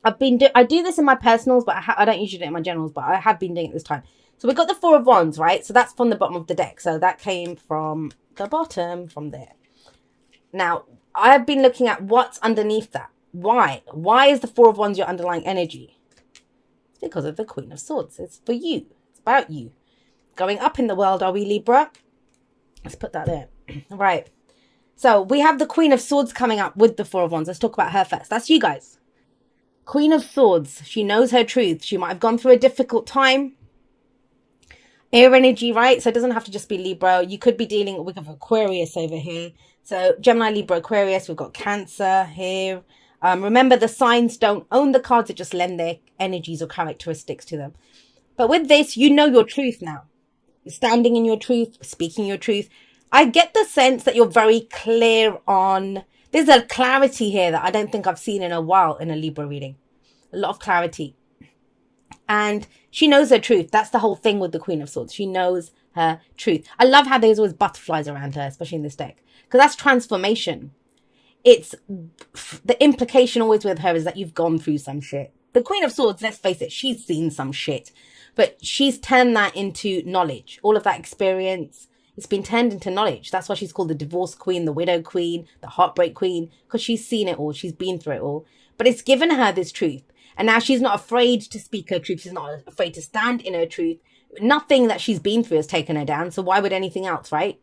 I do this in my personals, but I don't usually do it in my generals, but I have been doing it this time. So we got the Four of Wands, right? So that's from the bottom of the deck. So that came from the bottom, from there. Now, I have been looking at what's underneath that. Why? Why is the Four of Wands your underlying energy? It's because of the Queen of Swords. It's for you. It's about you. Going up in the world, are we, Libra? Let's put that there. Right. So we have the Queen of Swords coming up with the Four of Wands. Let's talk about her first. That's you guys. Queen of Swords. She knows her truth. She might have gone through a difficult time. Air energy, right? So it doesn't have to just be Libra. You could be dealing with Aquarius over here. So Gemini, Libra, Aquarius. We've got Cancer here. Remember, the signs don't own the cards. They just lend their energies or characteristics to them. But with this, you know your truth now. You're standing in your truth, speaking your truth. I get the sense that you're very clear on... There's a clarity here that I don't think I've seen in a while in a Libra reading. A lot of clarity. And she knows her truth. That's the whole thing with the Queen of Swords. She knows her truth. I love how there's always butterflies around her, especially in this deck. Because that's transformation. It's... The implication always with her is that you've gone through some shit. The Queen of Swords, let's face it, she's seen some shit. But she's turned that into knowledge. All of that experience... It's been turned into knowledge. That's why she's called the divorce queen, the widow queen, the heartbreak queen, because she's seen it all. She's been through it all. But it's given her this truth. And now she's not afraid to speak her truth. She's not afraid to stand in her truth. Nothing that she's been through has taken her down. So why would anything else, right?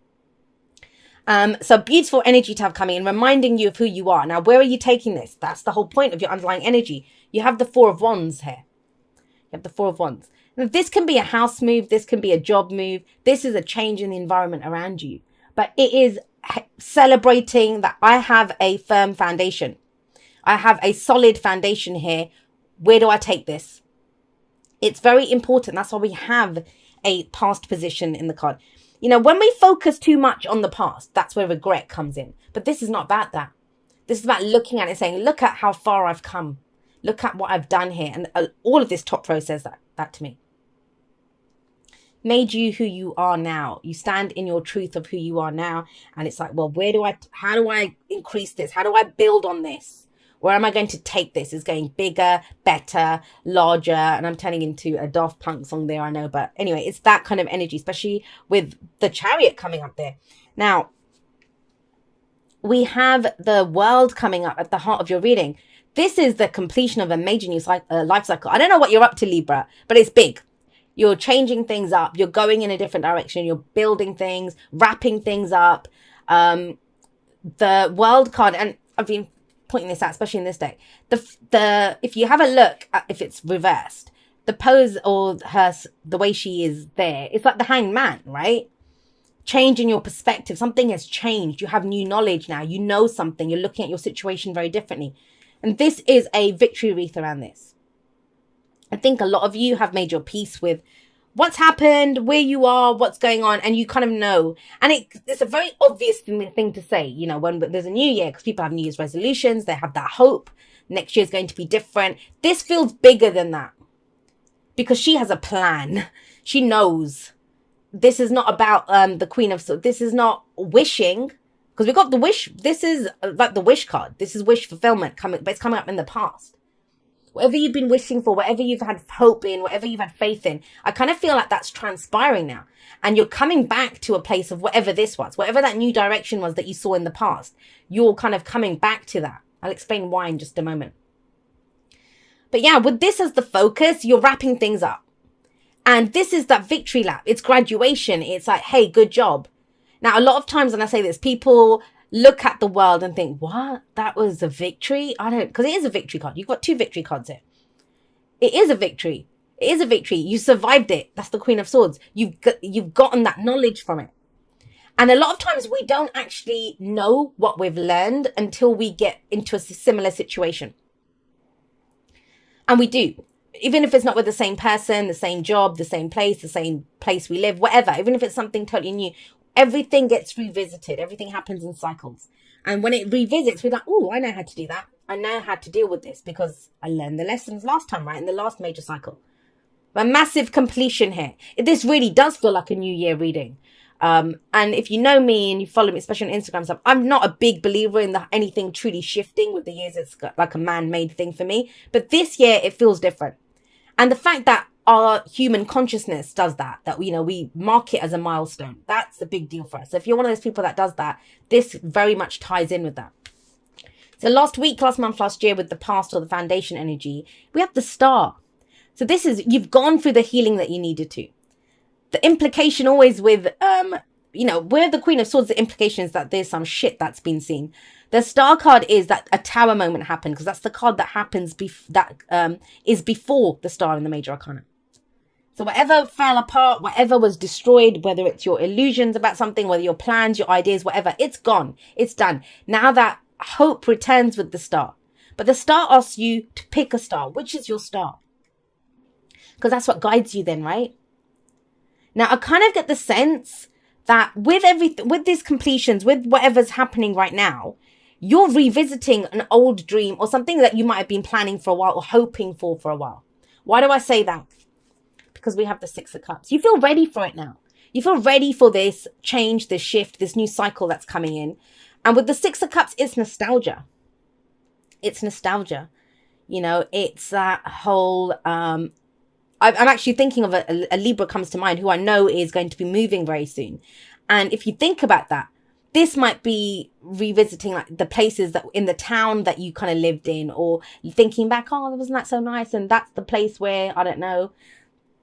So beautiful energy to have coming in, reminding you of who you are. Now, where are you taking this? That's the whole point of your underlying energy. You have the Four of Wands here. You have the Four of Wands. This can be a house move. This can be a job move. This is a change in the environment around you. But it is celebrating that I have a firm foundation. I have a solid foundation here. Where do I take this? It's very important. That's why we have a past position in the card. You know, when we focus too much on the past, that's where regret comes in. But this is not about that. This is about looking at it, saying, look at how far I've come. Look at what I've done here. And all of this top row says that to me. Made you who you are now. You stand in your truth of who you are now. And it's like, well, how do I increase this? How do I build on this? Where am I going to take this? It's getting bigger, better, larger. And I'm turning into a Daft Punk song there, I know. But anyway, it's that kind of energy, especially with the Chariot coming up there. Now, we have the World coming up at the heart of your reading. This is the completion of a major new life cycle. I don't know what you're up to, Libra, but it's big. You're changing things up. You're going in a different direction. You're building things, wrapping things up. The World card, and I've been pointing this out, especially in this deck. If you have a look at if it's reversed, the pose or the way she is there, it's like the Hanged Man, right? Change in your perspective. Something has changed. You have new knowledge now. You know something. You're looking at your situation very differently. And this is a victory wreath around this. I think a lot of you have made your peace with what's happened, where you are, what's going on, and you kind of know. And it's a very obvious thing to say, you know, when there's a new year, because people have New Year's resolutions, they have that hope. Next year is going to be different. This feels bigger than that because she has a plan. She knows. This is not about the Queen of Swords. This is not wishing, because we got the wish. This is like the wish card. This is wish fulfillment coming, but it's coming up in the past. Whatever you've been wishing for, whatever you've had hope in, whatever you've had faith in, I kind of feel like that's transpiring now. And you're coming back to a place of whatever this was, whatever that new direction was that you saw in the past. You're kind of coming back to that. I'll explain why in just a moment. But yeah, with this as the focus, you're wrapping things up. And this is that victory lap. It's graduation. It's like, hey, good job. Now, a lot of times when I say this, people look at the World and think, what? That was a victory? Because it is a victory card. You've got two victory cards here. It is a victory. It is a victory. You survived it. That's the Queen of Swords. You've gotten that knowledge from it. And a lot of times we don't actually know what we've learned until we get into a similar situation. And we do. Even if it's not with the same person, the same job, the same place we live, whatever. Even if it's something totally new. Everything gets revisited. Everything happens in cycles. And when it revisits, we're like, oh, I know how to do that. I know how to deal with this because I learned the lessons last time, right? In the last major cycle. A massive completion here. This really does feel like a new year reading. And if you know me and you follow me, especially on Instagram stuff, I'm not a big believer in anything truly shifting. With the years, it's like a man-made thing for me. But this year, it feels different. And the fact that our human consciousness does that, we mark it as a milestone, that's a big deal for us. So if you're one of those people that does that, this very much ties in with that. So last week, last month, last year, with the past or the foundation energy, we have the star. So this is, you've gone through the healing that you needed to. The implication always with, we're the Queen of Swords, the implication is that there's some shit that's been seen. The star card is that a tower moment happened, because that's the card that happens, is before the star in the major arcana. So whatever fell apart, whatever was destroyed, whether it's your illusions about something, whether your plans, your ideas, whatever, it's gone. It's done. Now that hope returns with the star. But the star asks you to pick a star. Which is your star? Because that's what guides you then, right? Now, I kind of get the sense that with these completions, with whatever's happening right now, you're revisiting an old dream or something that you might have been planning for a while or hoping for a while. Why do I say that? Because we have the Six of Cups. You feel ready for it now. You feel ready for this change, this shift, this new cycle that's coming in. And with the Six of Cups, it's nostalgia. It's nostalgia. It's that whole... I'm actually thinking of a Libra comes to mind who I know is going to be moving very soon. And if you think about that, this might be revisiting like the places that in the town that you kind of lived in, or thinking back, oh, wasn't that so nice? And that's the place where, I don't know,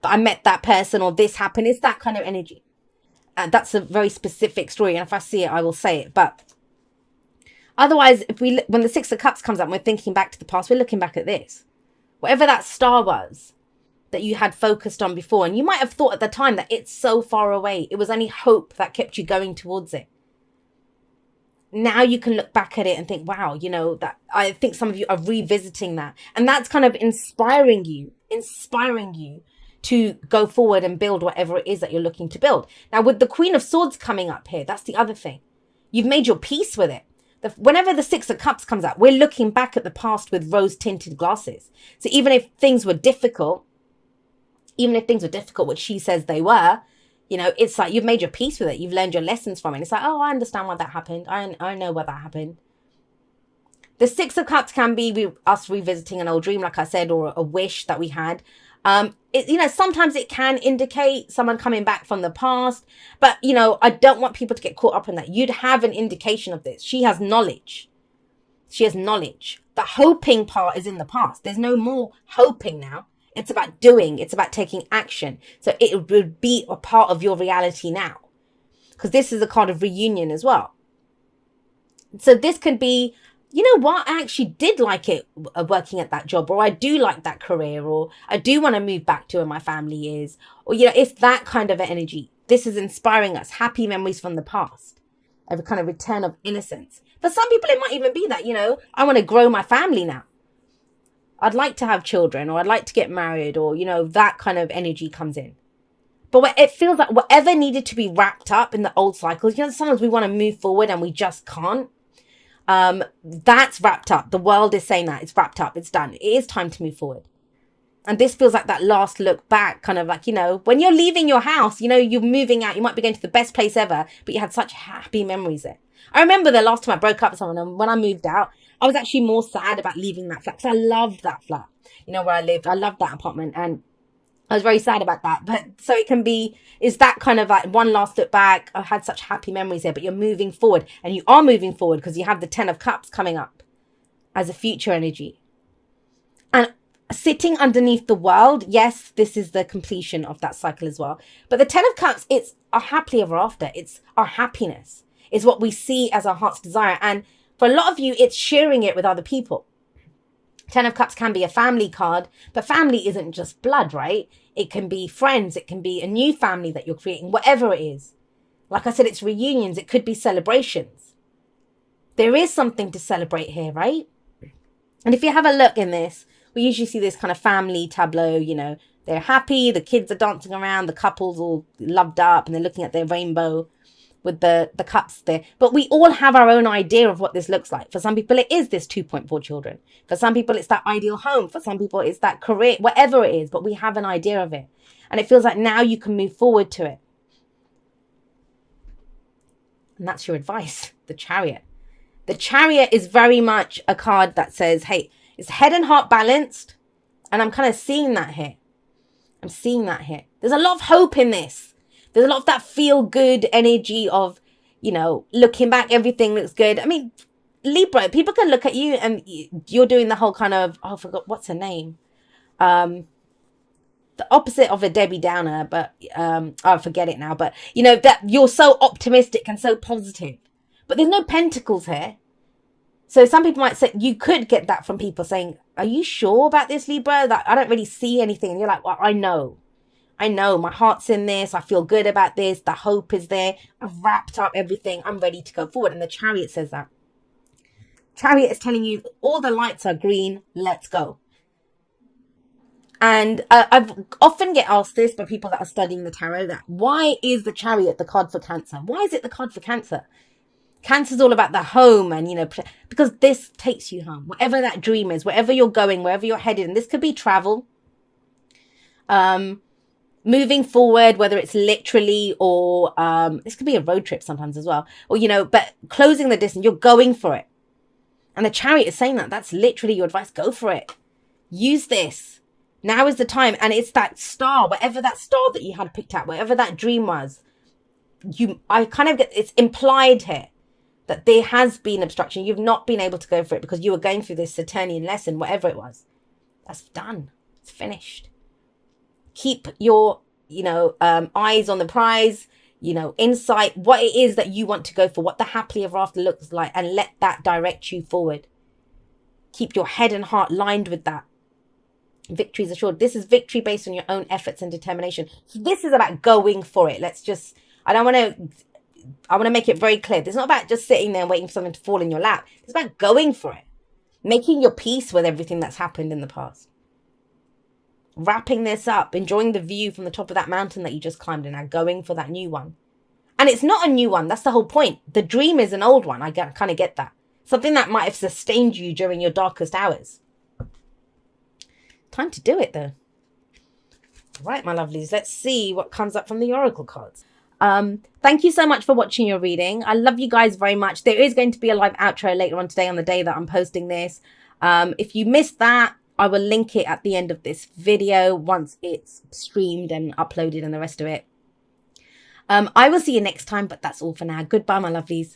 I met that person or this happened. It's that kind of energy. That's a very specific story. And if I see it, I will say it. But otherwise, when the Six of Cups comes up and we're thinking back to the past, we're looking back at this. Whatever that star was that you had focused on before. And you might have thought at the time that it's so far away. It was only hope that kept you going towards it. Now you can look back at it and think, wow, that I think some of you are revisiting that. And that's kind of inspiring you to go forward and build whatever it is that you're looking to build. Now, with the Queen of Swords coming up here, that's the other thing. You've made your peace with it. Whenever the Six of Cups comes out, we're looking back at the past with rose-tinted glasses. So even if things were difficult, which she says they were, it's like you've made your peace with it. You've learned your lessons from it. It's like, oh, I understand why that happened. I know why that happened. The Six of Cups can be us revisiting an old dream, like I said, or a wish that we had. Sometimes it can indicate someone coming back from the past. But, I don't want people to get caught up in that. You'd have an indication of this. She has knowledge. The hoping part is in the past. There's no more hoping now. It's about doing. It's about taking action. So it would be a part of your reality now. Because this is a card of reunion as well. So this could be, you know what, I actually did like it working at that job, or I do like that career, or I do want to move back to where my family is. Or, it's that kind of energy. This is inspiring us. Happy memories from the past. A kind of return of innocence. For some people, it might even be that, I want to grow my family now. I'd like to have children, or I'd like to get married, or, that kind of energy comes in. But it feels like whatever needed to be wrapped up in the old cycles, sometimes we want to move forward and we just can't. That's wrapped up. The world is saying that it's wrapped up. It's done. It is time to move forward. And this feels like that last look back, kind of like, when you're leaving your house, you're moving out, you might be going to the best place ever, but you had such happy memories there. I remember the last time I broke up with someone, and when I moved out, I was actually more sad about leaving that flat, because I loved that flat, where I lived. I loved that apartment, and I was very sad about that. But so it can be, is that kind of like one last look back. I had such happy memories there, but you're moving forward, and you are moving forward because you have the 10 of Cups coming up as a future energy. And sitting underneath the world, yes, this is the completion of that cycle as well. But the 10 of Cups, it's our happily ever after. It's our happiness. It's what we see as our heart's desire. And for a lot of you, it's sharing it with other people. 10 of Cups can be a family card, but family isn't just blood, right? It can be friends. It can be a new family that you're creating, whatever it is. Like I said, it's reunions. It could be celebrations. There is something to celebrate here, right? And if you have a look in this, we usually see this kind of family tableau, they're happy, the kids are dancing around, the couple's all loved up, and they're looking at their rainbow with the cups there. But we all have our own idea of what this looks like. For some people, it is this 2.4 children. For some people, it's that ideal home. For some people, it's that career, whatever it is. But we have an idea of it. And it feels like now you can move forward to it. And that's your advice, the Chariot. The Chariot is very much a card that says, hey, it's head and heart balanced. And I'm kind of seeing that here. I'm seeing that here. There's a lot of hope in this. There's a lot of that feel good energy of, you know, looking back, everything looks good. I mean, Libra, people can look at you and you're doing the whole kind of, oh, I forgot, what's her name? The opposite of a Debbie Downer, but I forget it now. But, you know, that you're so optimistic and so positive. But there's no pentacles here. So some people might say, you could get that from people saying, are you sure about this, Libra? That I don't really see anything. And you're like, well, I know, my heart's in this. I feel good about this. The hope is there. I've wrapped up everything. I'm ready to go forward. And the Chariot says that. Chariot is telling you all the lights are green. Let's go. And I've often get asked this by people that are studying the tarot, that why is the Chariot the card for Cancer? Why is it the card for Cancer? Cancer's all about the home and, you know, because this takes you home. Whatever that dream is, wherever you're going, wherever you're headed. And this could be travel. Moving forward, whether it's literally or this could be a road trip sometimes as well. Or, you know, but closing the distance, you're going for it. And the Chariot is saying that. That's literally your advice. Go for it. Use this. Now is the time. And it's that star, whatever that star that you had picked out, whatever that dream was. I kind of get, it's implied here that there has been obstruction. You've not been able to go for it because you were going through this Saturnian lesson, whatever it was. That's done. It's finished. Keep your, you know, eyes on the prize, you know, insight, what it is that you want to go for, what the happily ever after looks like, and let that direct you forward. Keep your head and heart lined with that. Victory is assured. This is victory based on your own efforts and determination. So this is about going for it. I want to make it very clear. It's not about just sitting there and waiting for something to fall in your lap. It's about going for it. Making your peace with everything that's happened in the past. Wrapping this up. Enjoying the view from the top of that mountain that you just climbed and now going for that new one. And it's not a new one. That's the whole point. The dream is an old one. I kind of get that. Something that might have sustained you during your darkest hours. Time to do it though. Right, my lovelies. Let's see what comes up from the Oracle cards. Thank you so much for watching your reading. I love you guys very much. There is going to be a live outro later on today on the day that I'm posting this. If you missed that, I will link it at the end of this video once it's streamed and uploaded and the rest of it. I will see you next time, but that's all for now. Goodbye, my lovelies.